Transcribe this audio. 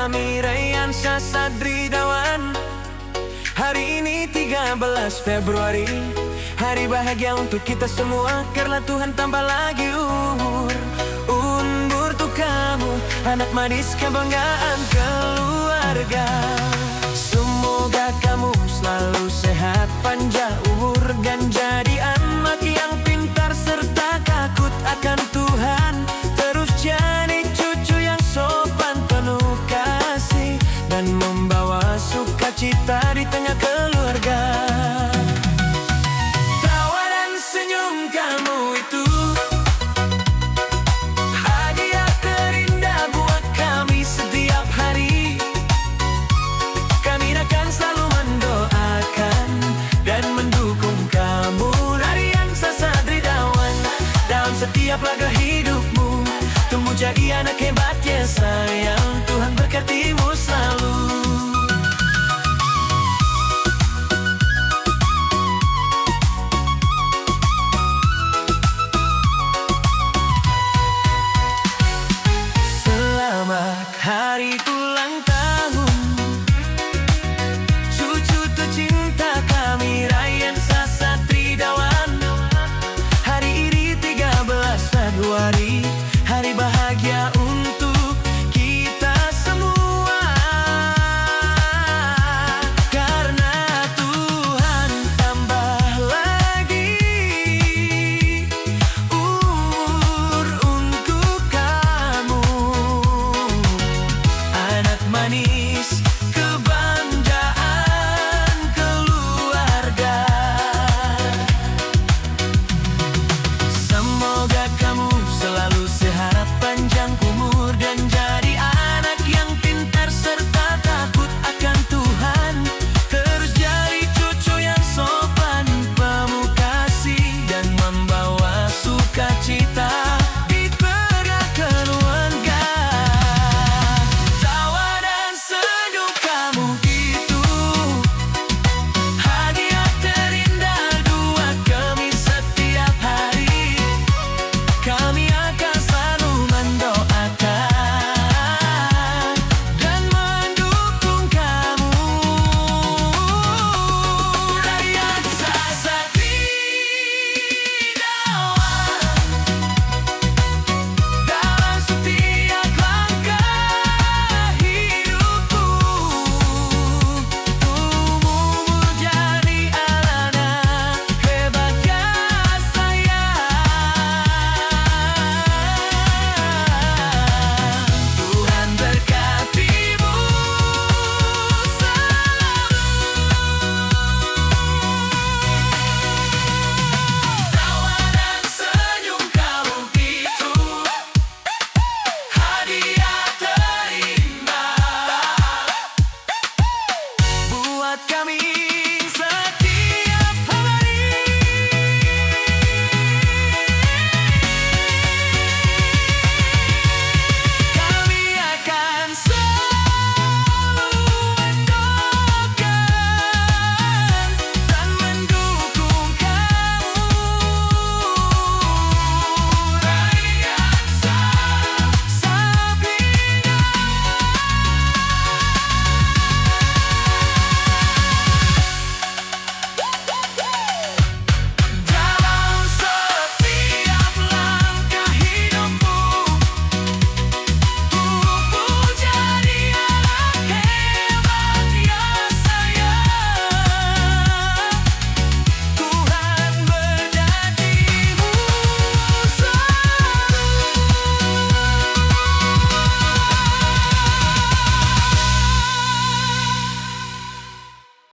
kami Rayyan Sadri Dawan. Hari ini 13 Februari, hari bahagia untuk kita semua, karena Tuhan tambah lagi umur. Unbur tuh kamu, anak manis kebanggaan keluarga. Semoga kamu selalu sehat, panjang umur, dan jadi anak yang pintar serta takut akan Tuhan. Terus jadi cucu yang sopan, penuh kasih, dan membawa sukacita di tengah keluarga. Tawa dan senyum kamu itu hadiah terindah buat kami setiap hari. Kami akan selalu mendoakan dan mendukung kamu, Rayyan Sadri Dawan, dalam setiap laga hidupmu. Tumbuh jadi anak hebat ya sayang, Tuhan berkatimu selalu.